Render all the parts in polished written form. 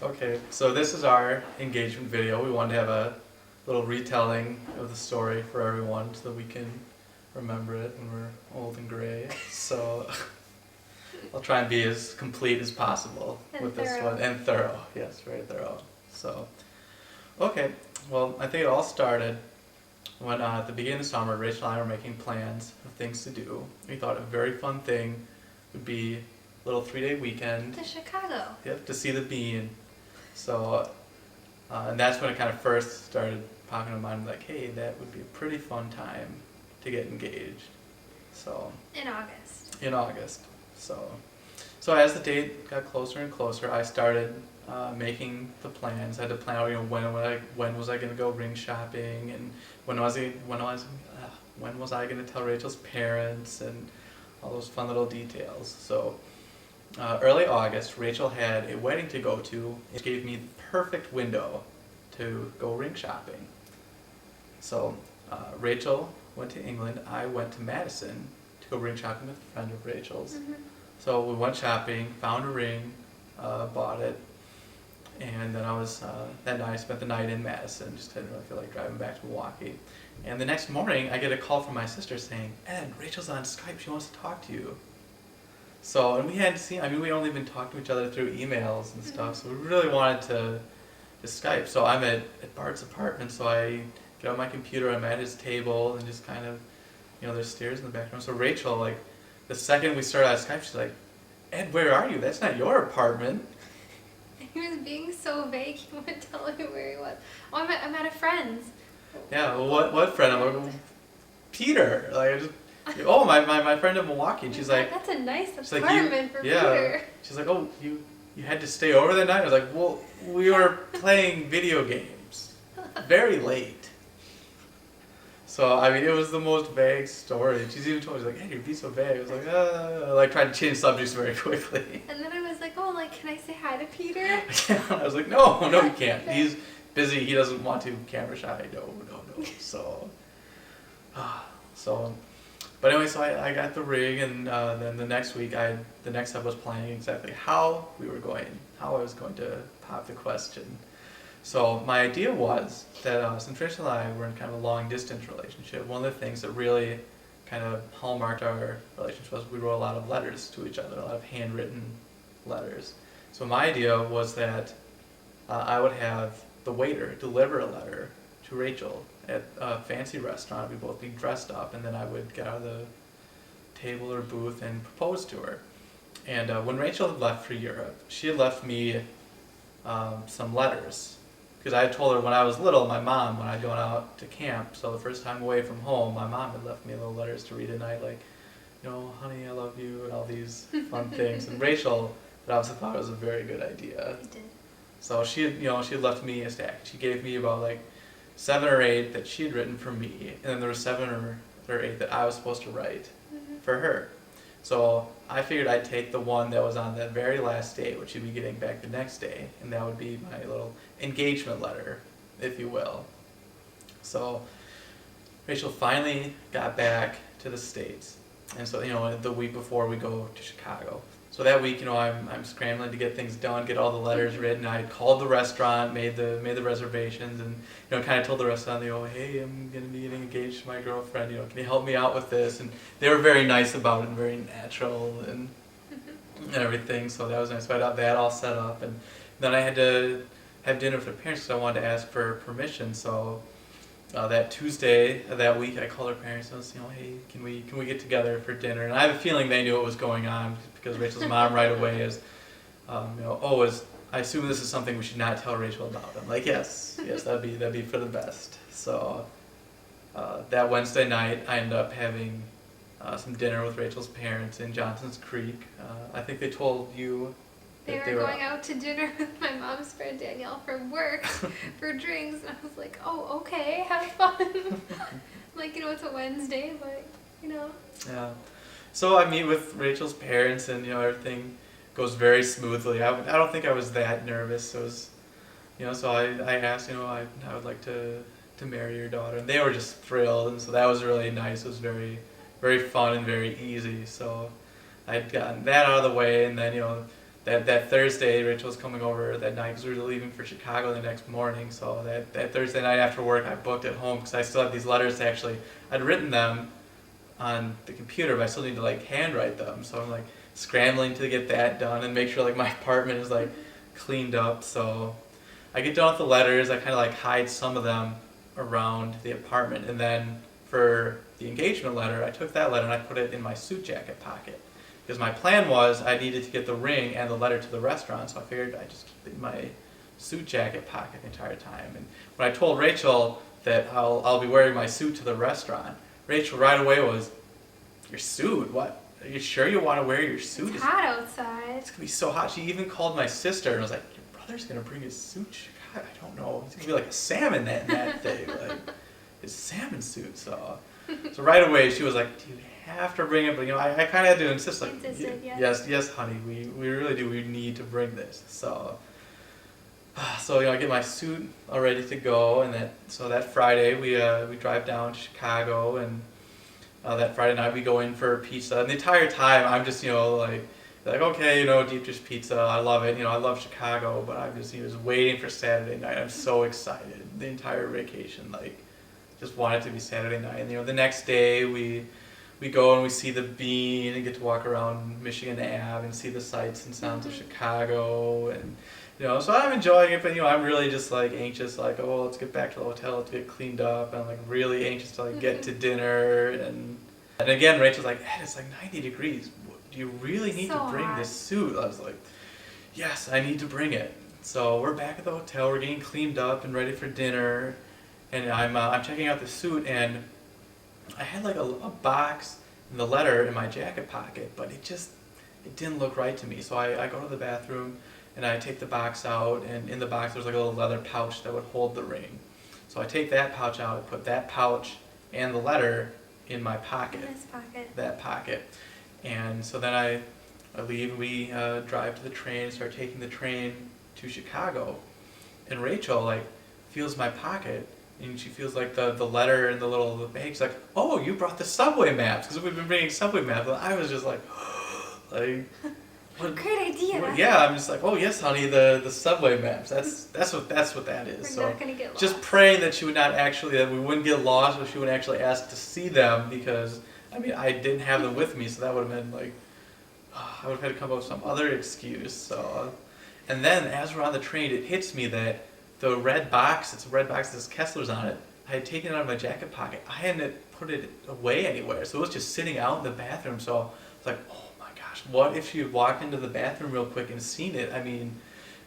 Okay, so this is our engagement video. We wanted to have a little retelling of the story for everyone so that we can remember it when we're old and gray. So I'll try and be as complete as possible And with this thorough. one. And thorough, yes, very thorough. So, okay, well, I think it all started when at the beginning of the summer, Rachel and I were making plans of things to do. We thought a very fun thing would be a little 3-day weekend. To Chicago. Yep, to see the bean. So, and that's when it kind of first started popping in my mind, like, hey, that would be a pretty fun time to get engaged. So, In August. in August. So as the date got closer and closer, I started making the plans. I had to plan out, when was I going to go ring shopping, and when was I going to tell Rachel's parents, and all those fun little details. So early August, Rachel had a wedding to go to. It gave me the perfect window to go ring shopping. So Rachel went to England. I went to Madison to go ring shopping with a friend of Rachel's. Mm-hmm. So we went shopping, found a ring, bought it, and then that night I spent the night in Madison. Just didn't really feel like driving back to Milwaukee. And the next morning, I get a call from my sister saying, "Ed, Rachel's on Skype. She wants to talk to you." So, and we hadn't seen, we'd only been talking to each other through emails and stuff, so we really wanted to Skype. So I'm at Bart's apartment, so I get on my computer, I'm at his table, and just kind of, there's stairs in the background. So Rachel, like, the second we started on Skype, she's like, "Ed, where are you? That's not your apartment." He was being so vague, he wouldn't tell me where he was. Oh, I'm at a friend's. Yeah, well, what friend? I'm like, "Well, Peter." Like, my friend in Milwaukee. And she's like, That's a nice like, apartment for yeah. Peter. She's like, "Oh, you had to stay over that night?" I was like, "Well, we were playing video games very late." So, it was the most vague story. She's even told me, she's like, "Hey, you'd be so vague." I was like, trying to change subjects very quickly. And then I was like, oh, like, can I say hi to Peter? I was like, no, you can't. He's busy. He doesn't want to. Camera shy. No. So, but anyway, so I got the rig, and then the next week, the next step was planning exactly how I was going to pop the question. So my idea was that since Rachel and I were in kind of a long distance relationship, one of the things that really kind of hallmarked our relationship was we wrote a lot of letters to each other, a lot of handwritten letters. So my idea was that I would have the waiter deliver a letter to Rachel at a fancy restaurant. We'd both be dressed up, and then I would get out of the table or booth and propose to her. And when Rachel had left for Europe, she had left me some letters. Because I had told her when I was little, my mom, when I'd gone out to camp, so the first time away from home, my mom had left me little letters to read at night, like, "Honey, I love you," and all these fun things. And Rachel had obviously thought it was a very good idea. He did. So she had left me a stack. She gave me about like 7 or 8 that she had written for me, and then there were 7 or 8 that I was supposed to write for her. So I figured I'd take the one that was on that very last day, which she'd be getting back the next day, and that would be my little engagement letter, if you will. So Rachel finally got back to the States, and so the week before we go to Chicago. So that week, I'm scrambling to get things done, get all the letters written. I called the restaurant, made the reservations, and kind of told the restaurant, "Hey, I'm gonna be getting engaged to my girlfriend. Can you help me out with this?" And they were very nice about it, and very natural and everything. So that was nice. So I got that all set up, and then I had to have dinner with her parents because I wanted to ask for permission. So that Tuesday of that week, I called her parents and I was, "Hey, can we get together for dinner?" And I have a feeling they knew what was going on because Rachel's mom right away is, I assume this is something we should not tell Rachel about. I'm like, yes, that'd be for the best. So that Wednesday night, I ended up having some dinner with Rachel's parents in Johnson's Creek. I think they told you. They were going out to dinner with my mom's friend Danielle from work for drinks, and I was like, oh, okay, have fun. Like, it's a Wednesday, but, Yeah. So I meet with Rachel's parents, and, everything goes very smoothly. I don't think I was that nervous. It was, so I asked, I would like to marry your daughter, and they were just thrilled, and so that was really nice. It was very, very fun and very easy. So I'd gotten that out of the way, and then, that Thursday, Rachel was coming over that night because we were leaving for Chicago the next morning. So that Thursday night after work, I booked it home because I still had these letters to actually, I'd written them on the computer, but I still need to like handwrite them. So I'm like scrambling to get that done and make sure like my apartment is like cleaned up. So I get done with the letters. I kind of like hide some of them around the apartment, and then for the engagement letter, I took that letter and I put it in my suit jacket pocket. Because my plan was I needed to get the ring and the letter to the restaurant, so I figured I'd just keep it in my suit jacket pocket the entire time. And when I told Rachel that I'll be wearing my suit to the restaurant, Rachel right away was, "Your suit? What? Are you sure you want to wear your suit? It's hot outside. It's gonna be so hot." She even called my sister and was like, "Your brother's gonna bring his suit. God, I don't know. It's gonna be like a salmon that day, like his salmon suit." So right away she was like, "Do you have to bring it?" But I kind of had to insist, like, Insisted, yeah. yes, honey, we really do. We need to bring this. So I get my suit all ready to go, and that Friday we drive down to Chicago, and that Friday night we go in for pizza. And the entire time I'm just like okay, deep dish pizza, I love it. I love Chicago, but I'm just just waiting for Saturday night. I'm so excited. The entire vacation, like, just want it to be Saturday night. And the next day we go and we see the Bean and get to walk around Michigan Ave and see the sights and sounds of Chicago, and so I'm enjoying it. But I'm really just like anxious, like, oh, let's get back to the hotel, let's get cleaned up. I'm like really anxious to like get to dinner, and again Rachel's like, "Ed, it's like 90 degrees. Do you really need to bring this suit?" I was like, "Yes, I need to bring it." So we're back at the hotel, we're getting cleaned up and ready for dinner, and I'm checking out the suit, and I had like a box and the letter in my jacket pocket, but it didn't look right to me. So I go to the bathroom and I take the box out, and in the box there's like a little leather pouch that would hold the ring. So I take that pouch out, I put that pouch and the letter in my pocket. In this pocket. That pocket. And so then I leave, and we drive to the train and start taking the train to Chicago. And Rachel like feels my pocket, and she feels like the letter and the little bag. She's like, "Oh, you brought the subway maps," because we've been bringing subway maps. And I was just like, like, what, great idea. yeah, I'm just like, "Oh yes, honey, the subway maps. That's what that is." We're not gonna get lost. Just praying that that we wouldn't get lost, or she would actually ask to see them, because I didn't have them with me, so that would have been like, I would have had to come up with some other excuse. So, and then as we're on the train, it hits me that the red box, it's a red box that says Kessler's on it, I had taken it out of my jacket pocket. I hadn't put it away anywhere, so it was just sitting out in the bathroom. So I was like, oh my gosh, what if she had walked into the bathroom real quick and seen it?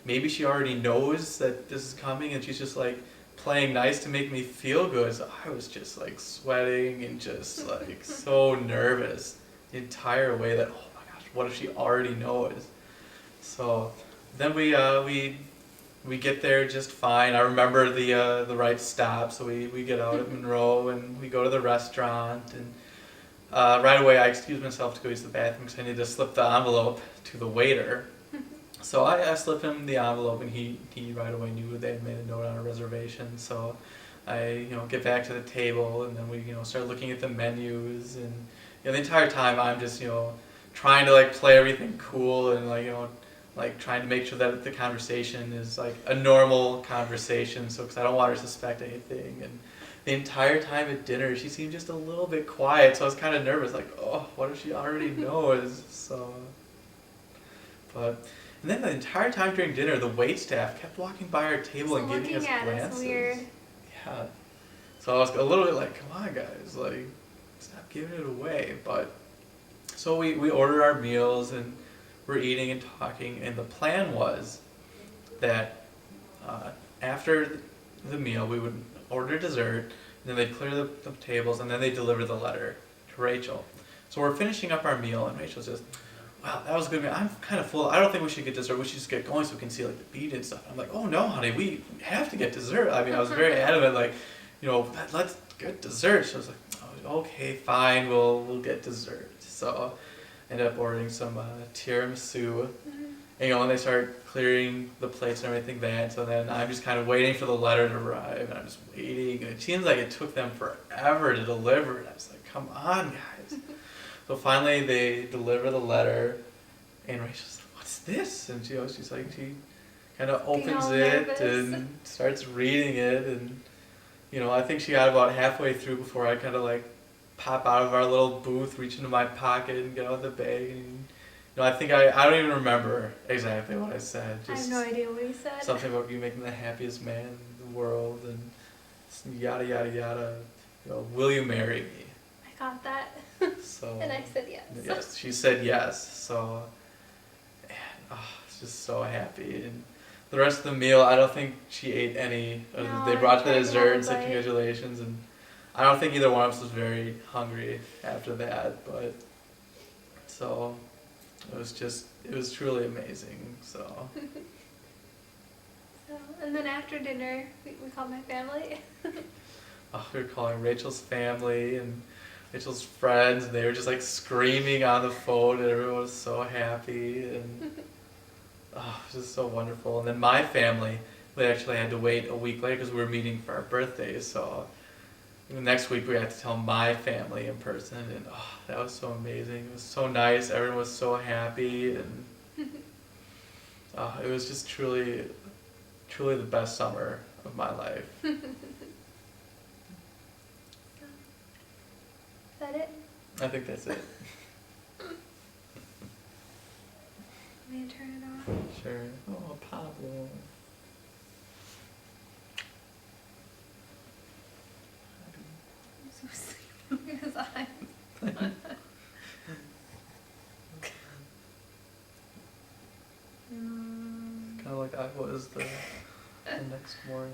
Maybe she already knows that this is coming, and she's just like playing nice to make me feel good. So I was just like sweating and just like so nervous the entire way that, oh my gosh, what if she already knows? So then we get there just fine. I remember the right stop, so we get out at Monroe and we go to the restaurant, and right away I excuse myself to go use the bathroom because I need to slip the envelope to the waiter. So I slip him the envelope, and he right away knew they had made a note on a reservation. So I get back to the table, and then we start looking at the menus, and the entire time I'm just trying to like play everything cool, and like trying to make sure that the conversation is like a normal conversation, so because I don't want her to suspect anything. And the entire time at dinner she seemed just a little bit quiet, so I was kind of nervous, like, oh, what if she already knows? So and then the entire time during dinner the wait staff kept walking by our table and giving us glances. Weird. Yeah, so I was a little bit like, come on guys, like, stop giving it away. But so we ordered our meals, and we're eating and talking, and the plan was that after the meal we would order dessert, and then they'd clear the tables, and then they'd deliver the letter to Rachel. So we're finishing up our meal, and Rachel's just, wow, that was a good meal. I'm kind of full. I don't think we should get dessert. We should just get going so we can see like the bead and stuff. I'm like, oh no, honey, we have to get dessert. I was very adamant, like, let's get dessert. She was like, oh, okay, fine, we'll get dessert. So ended up ordering some tiramisu. And they start clearing the plates and everything so then I'm just kind of waiting for the letter to arrive, and I'm just waiting, and it seems like it took them forever to deliver it. I was like, come on guys. So finally they deliver the letter, and Rachel's like, what's this? And she's like, she kind of Getting opens all it nervous. and starts reading it, and I think she got about halfway through before I kind of like pop out of our little booth, reach into my pocket, and get out the bag. And I think I don't even remember exactly what I said. I have Just no idea what he said. something about you making the happiest man in the world, and yada yada yada. Will you marry me? I got that. So And I said yes. yes, she said yes. So, and, I was just so happy. And the rest of the meal, I don't think she ate any. No, They I brought the tried to dessert have and a said bite. congratulations, and I don't think either one of us was very hungry after that. But so it was truly amazing. So So, and then after dinner, we called my family. we were calling Rachel's family and Rachel's friends, and they were just like screaming on the phone, and everyone was so happy, and it was just so wonderful. And then my family, we actually had to wait a week later because we were meeting for our birthdays. So next week we had to tell my family in person, and that was so amazing. It was so nice. Everyone was so happy, and it was just truly, truly the best summer of my life. Is that it? I think that's it. Let me turn it off. Sure. Oh, Pablo. I'm so sleepy. His eyes. Kind of like I was the next morning.